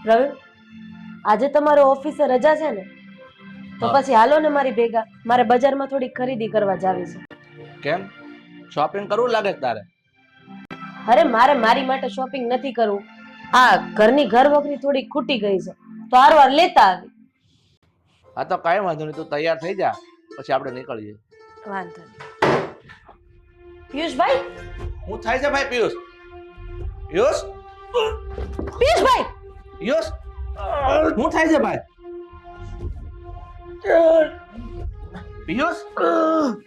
પ્રવીણ, આજે તમારો ઓફિસે રજા છે ને, તો પછી હાલો ને મારી ભેગા. મારે બજારમાં થોડી ખરીદી કરવા જાવી છે. કેમ? શોપિંગ કરવું લાગે છે તારે? અરે મારે મારી માટે શોપિંગ નથી કરવું. આ ઘરની ઘર વખરી થોડી ખૂટી ગઈ છે, તો હારવાર લેતા આવી. હા તો કાંઈ વાંધો નહીં, તું તૈયાર થઈ જા, પછી આપણે નીકળીએ. વાંધો નહીં. પિયુષભાઈ, હું થાય છે ભાઈ પિયુષ? પિયુષ? પિયુષભાઈ! પિયુષ? હું થાય છે ભાઈ? પિયુષ?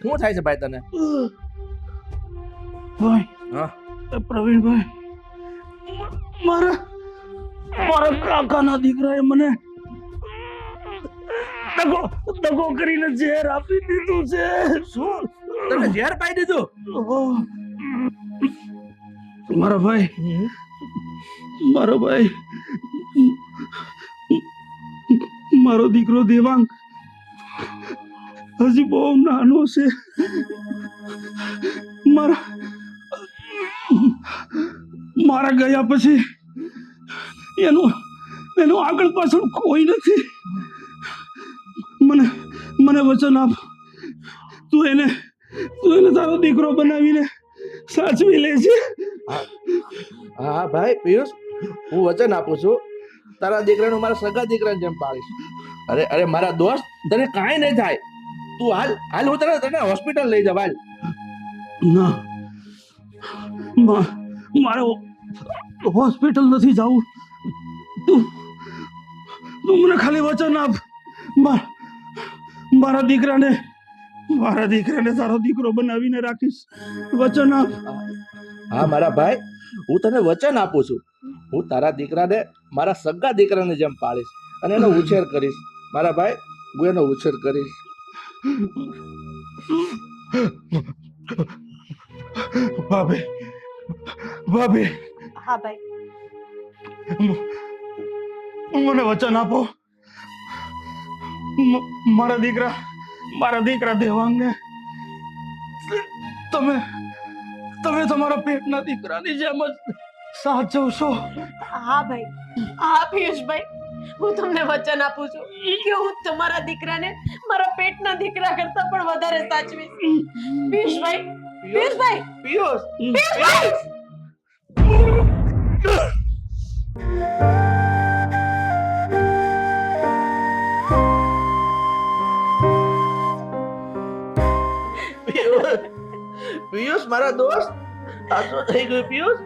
શું થાય છે ભાઈ તને? ભાઈ, હા પ્રવીણભાઈ, મારા કાકાના દીકરાએ મને દગો કરીને ઝેર આપી દીધું છે. શું? તને ઝેર પાઈ દીધું? મારો ભાઈ મારો દીકરો દેવાંગ હજી બહુ નાનો છે. મારા ગયા પછી એનું આગળ પાછળ કોઈ નથી. મને વચન આપ, તું એને તારો દીકરો બનાવીને સાચવી લેજે. હા ભાઈ પિયુષ, હું વચન આપું છું, તારા દીકરાનું મારા સગા દીકરાને જેમ પાડીશ. અરે મારા દોસ્ત, તને કાંઈ નહીં થાય. તું હાલ હું તને હોસ્પિટલ લઈ જાવ. હાલ. ના, મારે હોસ્પિટલ નથી જવું. તું મને ખાલી વચન આપ, મારા દીકરાને તારો દીકરો બનાવીને રાખીશ. વચન આપ. હા મારા ભાઈ, હું તને વચન આપું છું, હું તારા દીકરાને મારા સગા દીકરાને જેમ પાડીશ અને એનો ઉછેર કરીશ. મારા ભાઈ, હું એનો ઉછેર કરીશ. ભાભી, હા ભાઈ. મને વચન આપો, મારા દીકરા દેવાંગને તમે તમારા પેટના દીકરાની જેમ જ સાચવશો. હા ભાઈ, હા પિયુષભાઈ, હું તમને વચન આપું છું કે હું તમારા દીકરાને મારા પેટના દીકરા કરતા પણ વધારે સાચવીશ. પિયુષભાઈ, પિયુષભાઈ, પિયુષ! પિયુષભાઈ! પિયુષ મારા દોસ્ત, આ શું થઈ ગયું પિયુષ?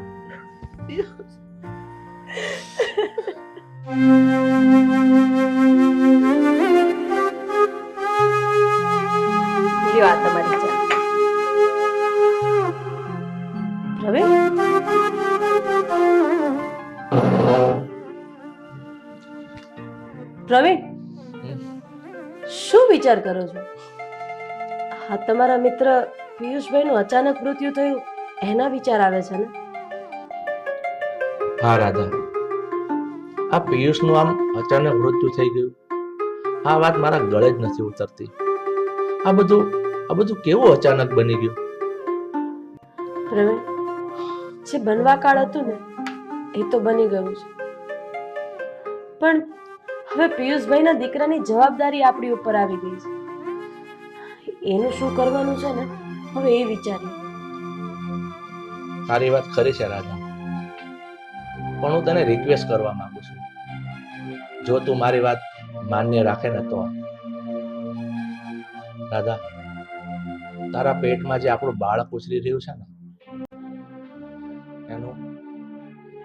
લ્યો આ તમારી ચા. પ્રવીણ, શું વિચાર કરો છો? હા, તમારા મિત્ર પિયુષભાઈનું અચાનક મૃત્યુ થયું એના વિચાર આવે છે ને? હા રાધા, આ પિયુષનું આમ અચાનક મૃત્યુ થઈ ગયું, આ વાત મારા ગળે જ નથી ઉતરતી. આ બધું કેવું અચાનક બની ગયું? પ્રવીણ, જે બનવા કાળ હતું ને એ તો બની ગયું છે, પણ હવે પિયુષભાઈના દીકરાની જવાબદારી આપણી ઉપર આવી ગઈ છે. એનું શું કરવાનું છે ને, હવે એ વિચારીએ. તારી વાત ખરી છે રાધા, પણ હું તને રિક્વેસ્ટ કરવા માંગુ છું, જો તું મારી વાત માન્ય રાખે ને તો. રાધા, તારા પેટમાં જે આપણું બાળક ઉછરી રહ્યું છે ને,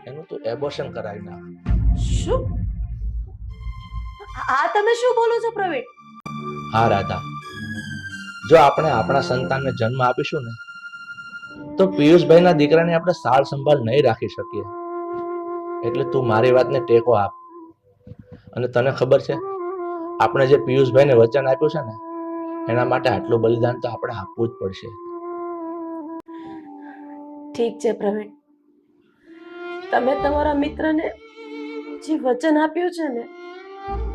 એનું તું એબોર્શન કરાવી નાખ. શું? આ તમે શું બોલો છો પ્રવીણ? હા રાધા, જો આપણે આપણા સંતાનને જન્મ આપીશું ને, તો પિયુષભાઈના દીકરાને આપણે સાર સંભાળ નહીં રાખી શકીએ. એટલે તું મારી વાતને ટેકો આપ. અને તને ખબર છે, આપણે જે પિયુષભાઈને વચન આપ્યું છે ને, એના માટે આટલું બલિદાન તો આપણે આપવું જ પડશે. ઠીક છે પ્રવીણ, તમે તમારા મિત્રને જે વચન આપ્યું છે ને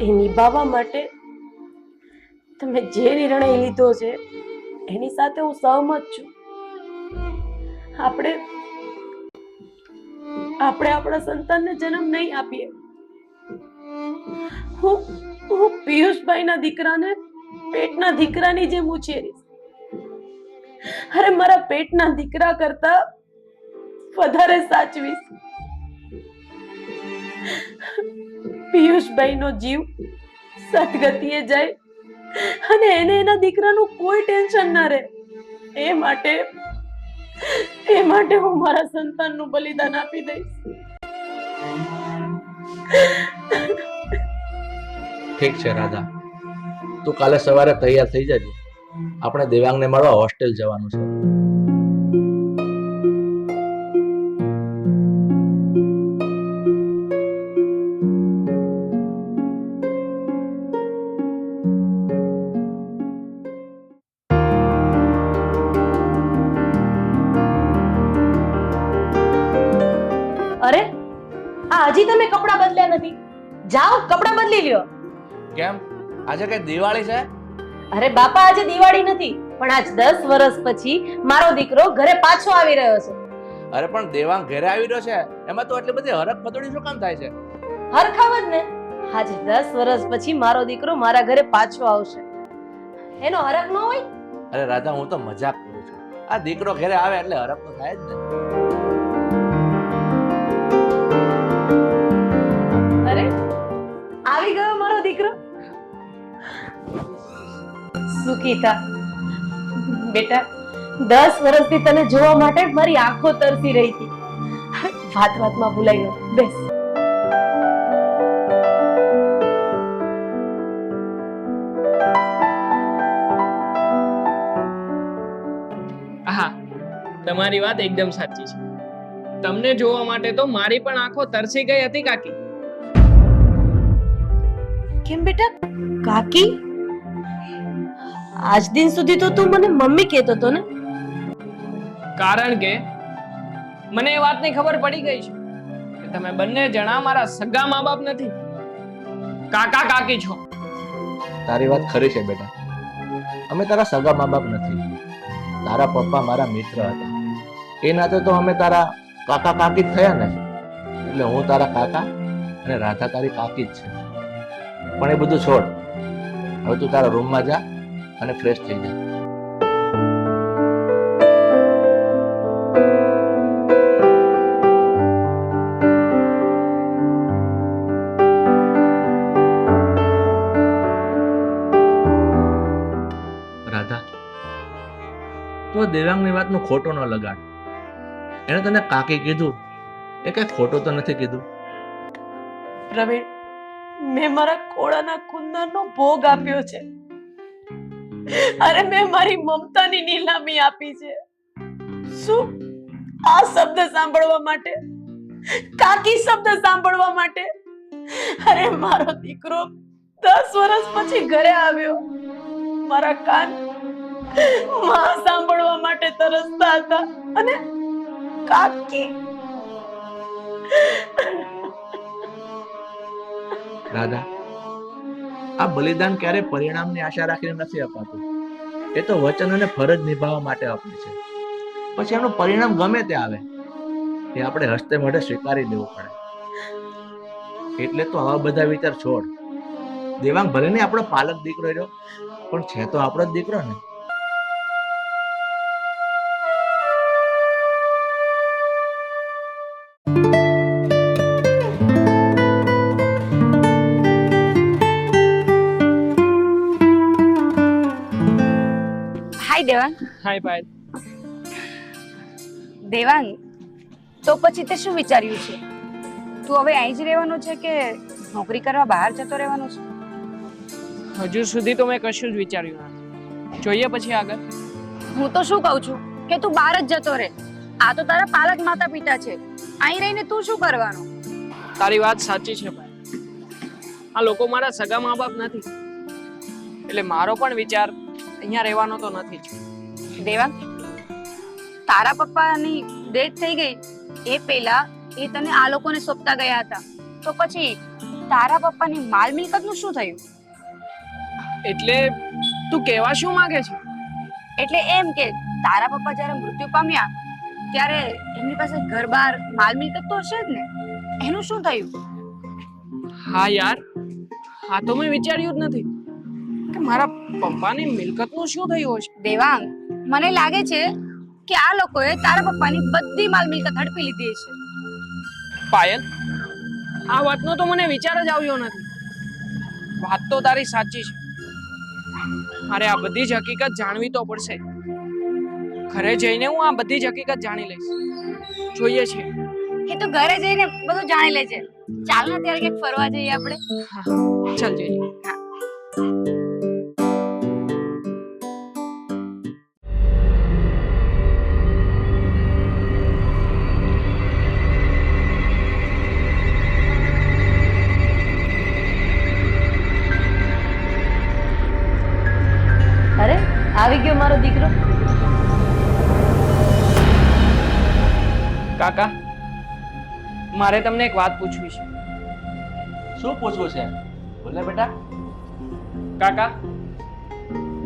એ નિભાવવા માટે તમે જે નિર્ણય લીધો છે એની સાથે હું સહમત છું. આપણે આપણા સંતાનને જન્મ નહીં આપીએ હું પિયુષભાઈના દીકરાને પેટના દીકરાની જેમ ઉછેરીશ. અરે મારા પેટના દીકરા કરતા વધારે સાચવીશ. પિયુષભાઈનો જીવ સદગતિએ જાય અને એને એના દીકરાનું કોઈ ટેન્શન ના રહે. એ માટે હું મારા સંતાનનું બલિદાન આપી દઈશ. ઠીક છે રાધા, તું કાલે સવારે તૈયાર થઈ જજે. આપણે દેવાંગને મળવા હોસ્ટેલ જવાનું છે. અરે આ હજી તમે કપડાં બદલ્યા નથી. જાઓ કપડાં બદલી લ્યો. કેમ, આજે કઈ દિવાળી છે? અરે બાપા, આજે દિવાળી નથી, પણ આજ 10 વર્ષ પછી મારો દીકરો ઘરે પાછો આવી રહ્યો છે. અરે પણ દેવાંગ ઘરે આવી રહ્યો છે, એમાં તો એટલી બધી હરખ પતોડી શું કામ થાય છે? હરખાવ જ ને. આજે 10 વર્ષ પછી મારો દીકરો મારા ઘરે પાછો આવશે, એનો હરખ ન હોય? અરે રાધા, હું તો મજાક કરું છું. આ દીકરો ઘરે આવે એટલે હરખ તો થાય જ ને. અરે આવી ગયો મારો દીકરો. સુકીતા બેટા, 10 વર્ષથી તને જોવા માટે મારી આંખો તરસી રહી હતી. વાતમાં ભૂલાઈ ગયો. બેસ. હા, તમારી વાત એકદમ સાચી છે. તમને જોવા માટે તો મારી પણ આંખો તરસી ગઈ હતી કાકી. કેમ બેટા? કાકી? આજ દિન સુધી તો તું મને મમ્મી કહેતો હતો ને? કારણ કે મને એ વાતની ખબર પડી ગઈ છે કે તમે બંને જણા મારા સગા મા બાપ નથી, કાકા કાકી છો. તારી વાત ખરી છે બેટા, અમે તારા સગા મા બાપ નથી. તારા પપ્પા મારા મિત્ર હતા, એ નાતે તો અમે તારા કાકા કાકી જ થયા ને. એટલે હું તારા કાકા અને રાધા તારી કાકી જ છે. પણ એ બધું છોડ, હવે તું તારા રૂમમાં જા અને ફ્રેશ થઈ જા. રાધા, તું દેવાંગની વાતનો ખોટો ન લગાડ. એને તને કાકી કીધું એ કઈ ખોટો તો નથી કીધું. પ્રવીણ, મેં મારા ખોળાના કુંદનનો ભોગ આપ્યો છે. અરે મેં મારી મમતાની નીલામી આપી છે. શું આ શબ્દ સાંભળવા માટે, કાકી શબ્દ સાંભળવા માટે? અરે મારો દીકરો 10 વર્ષ પછી ઘરે આવ્યો. મારા કાન માં સાંભળવા માટે તરસતા હતા, અને કાકી. રાધા, આ બલિદાન ક્યારે પરિણામની આશા રાખીને નથી અપાતું. એ તો વચન અને ફરજ નિભાવવા માટે અપાય છે. પછી એનું પરિણામ ગમે તે આવે એ આપણે હસ્તે મોઢે સ્વીકારી લેવું પડે. એટલે તો આવા બધા વિચાર છોડ. દેવાંગ ભલે ને આપણો પાલક દીકરો રહ્યો, પણ છે તો આપણો જ દીકરો ને. હાય દેવાંગ. હાય પાયલ. દેવાંગ, તો પછી તે શું વિચાર્યું છે? તું હવે અહીં જ રહેવાનો છે કે નોકરી કરવા બહાર જતો રહેવાનો છે? હજુ સુધી તો મેં કશું જ વિચાર્યું નથી. જોઈએ પછી આગળ. હું તો શું કહું છું કે તું બહાર જ જતો રહે. આ તો તારા પાલક માતા પિતા છે, અહીં રહીને તું શું કરવાનો? તારી વાત સાચી છે પાયલ. આ લોકો મારા સગા મા બાપ નથી, એટલે મારો પણ વિચાર અહીંયા રહેવાનો તો નથી જ. દેવાંગ, તારા પપ્પાની ડેથ થઈ ગઈ એ પહેલા એ તને આ લોકોને સોંપતા ગયા હતા, તો પછી તારા પપ્પાની માલ મિલકતનું શું થયું? એટલે તું કહેવા શું માંગે છે? એટલે એમ કે તારા પપ્પા જ્યારે મૃત્યુ પામ્યા ત્યારે એમની પાસે ઘર-બાર માલ મિલકત તો હશે જ ને, એનું શું થયું? હા યાર, હા તો મેં વિચાર્યું જ નથી કે મારા પપ્પાની મિલકતનું શું થયું હશે. દેવાંગ, મને લાગે છે કે આ લોકોએ તારા પપ્પાની બધી માલ મિલકત હડપી લીધી છે. પાયલ, આ વાતનો તો મને વિચાર જ આવ્યો નથી. વાત તો તારી સાચી છે. મારે આ બધી જ હકીકત જાણવી તો પડશે. ઘરે જઈને હું આ બધી જ હકીકત જાણી લઈશ. જોઈએ છે. એ તો ઘરે જઈને બધું જાણી લેજે. ચાલ ને ત્યારે ક્યાંક ફરવા જઈએ આપણે. ચાલ જઈએ. અરે આવી ગયો મારો દીકરો. કાકા, મારે તમને એક વાત પૂછવી છે. શું પૂછવું છે? બોલે બેટા. કાકા,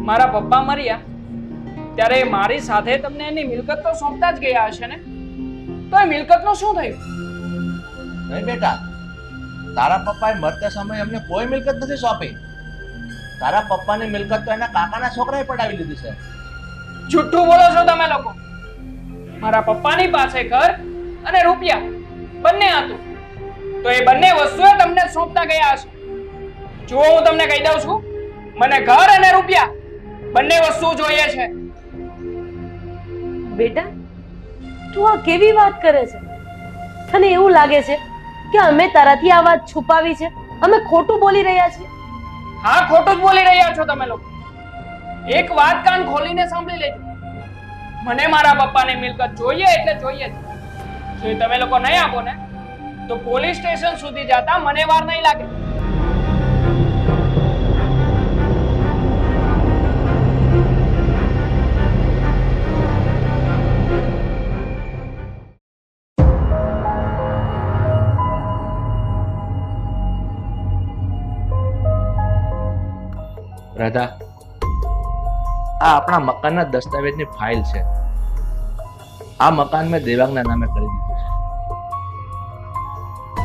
મારા પપ્પા મર્યા ત્યારે મારી સાથે તમને એની મિલકત તો સોંપતા જ ગયા હશે ને? તો એ મિલકતનું શું થયું? નહીં બેટા, તારા પપ્પાએ મરતા સમયે અમને કોઈ મિલકત નથી સોંપી. તારા પપ્પાની મિલકત તો એના કાકાના છોકરાએ પડાવી લીધી છે. જુઠ્ઠું બોલો છો તમે લોકો. મારા પપ્પાની પાસે ઘર અને રૂપિયા બંને હતું, તો એ બંને વસ્તુઓ તમને સોંપતા ગયા હશે. જો હું તમને કહી દઉં છું, મને ઘર અને રૂપિયા બંને વસ્તુ જોઈએ છે. બેટા, તું આ કેવી વાત કરે છે? તને એવું લાગે છે કે અમે તારાથી આ વાત છુપાવી છે? અમે ખોટું બોલી રહ્યા છીએ? હા, ખોટું જ બોલી રહ્યા છો તમે લોકો. એક વાત કાન ખોલીને સાંભળી લેજો. મને મારા પપ્પાની મિલકત જોઈએ એટલે જોઈએ જ. જો તમે લોકો નહીં આપો ને તો પોલીસ સ્ટેશન સુધી જતા મને વાર નહીં લાગે. રાધા, આ આપણા મકાનના દસ્તાવેજની ફાઇલ છે. આ મકાન મેં દેવાંગના નામે કરી દીધું છે.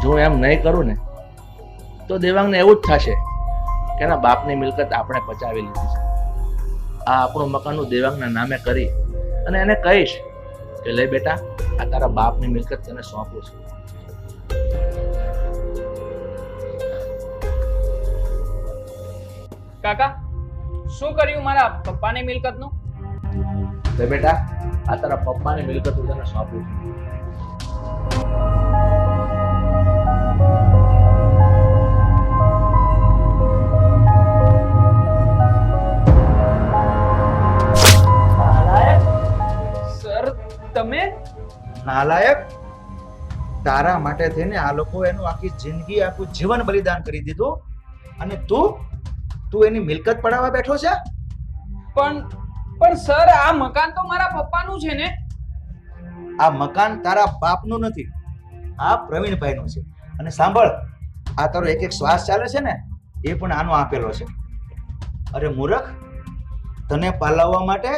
જો એમ નહીં કરું ને તો દેવાંગને એવું જ થશે કે એના બાપની મિલકત આપણે પચાવી લીધી છે. આ આપણું મકાનનું દેવાંગના નામે કરી અને એને કહીશ કે લે બેટા, આ તારા બાપની મિલકત તને સોંપું છું. કાકા, શું કર્યું મારા પપ્પાની મિલકતનું? લે બેટા, આ તારા પપ્પાની મિલકત હું તને સોંપું છું. સર, તમે નાલાયક, તારા માટે થઈને આ લોકો એનું આખી જિંદગી આખું જીવન બલિદાન કરી દીધું અને તું એની મિલકત પડાવવા બેઠો છે? પણ સર, આ મકાન તો મારા પપ્પાનું છે ને? આ મકાન તારા બાપનું નથી, આ પ્રવીણભાઈનું છે. અને સાંભળ, આ તારો એક એક શ્વાસ ચાલે છે ને એ પણ આનો આપેલો છે. અરે મૂર્ખ, તને પાલવવા માટે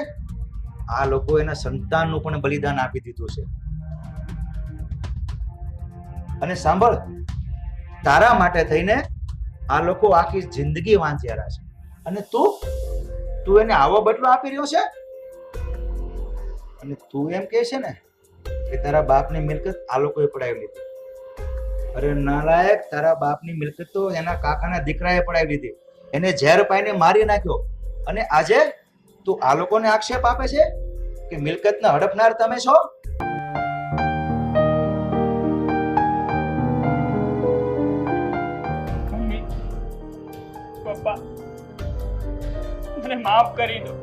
આ લોકો એના સંતાનનું પણ બલિદાન આપી દીધું છે. અને સાંભળ, તારા માટે થઈને આ લોકો આખી જિંદગી વાંચ્યા છે અને તું એને આવો બદલો આપી રહ્યો છે? અને તું એમ કહે છે ને કે તારા બાપની મિલકત આ લોકોએ પડાવી લીધી. અરે નાલાયક, તારા બાપની મિલકત તો એના કાકાના દીકરાએ પડાવી લીધી. એને ઝેર પાઈને મારી નાખ્યો અને આજે તું આ લોકોને આક્ષેપ આપે છે કે મિલકતને હડપનાર તમે છો? પપ્પા, મને માફ કરી દો.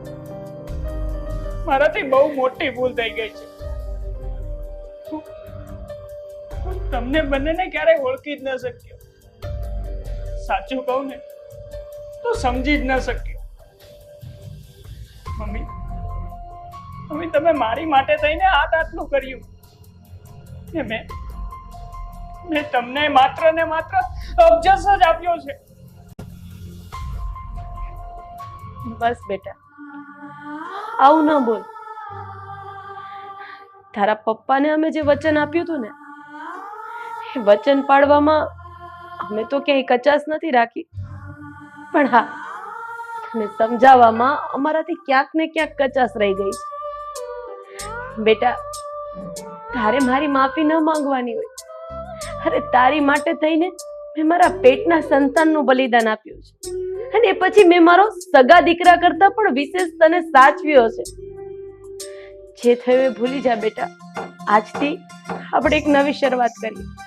મારાથી બહુ મોટી ભૂલ થઈ ગઈ છે. હું તમને બંનેને ક્યારેય ઓળખી જ ન શક્યો. સાચું કહું ને તો સમજી જ ન શક્યો. મમ્મી, તમે મારી માટે થઈને આટલું કર્યું ને મેં તમને માત્ર ને માત્ર અબજસ જ આપ્યો છે. બસ બેટા, આવું ન બોલ. તારા પપ્પાને અમે જે વચન આપ્યું હતું ને, એ વચન પાડવામાં અમે તો ક્યાંય કચાશ નથી રાખી. પણ હા, તને સમજાવવામાં અમારાથી ક્યાંક ને ક્યાંક કચાશ રહી ગઈ છે. બેટા, તારે મારી માફી ન માંગવાની હોય. અરે તારી માટે થઈને મેં મારા પેટના સંતાનનું બલિદાન આપ્યું છે, અને એ પછી મેં મારો સગા દીકરા કરતા પણ વિશેષ તને સાચવ્યો છે. જે થયું એ ભૂલી જા બેટા. આજથી આપણે એક નવી શરૂઆત કરીએ.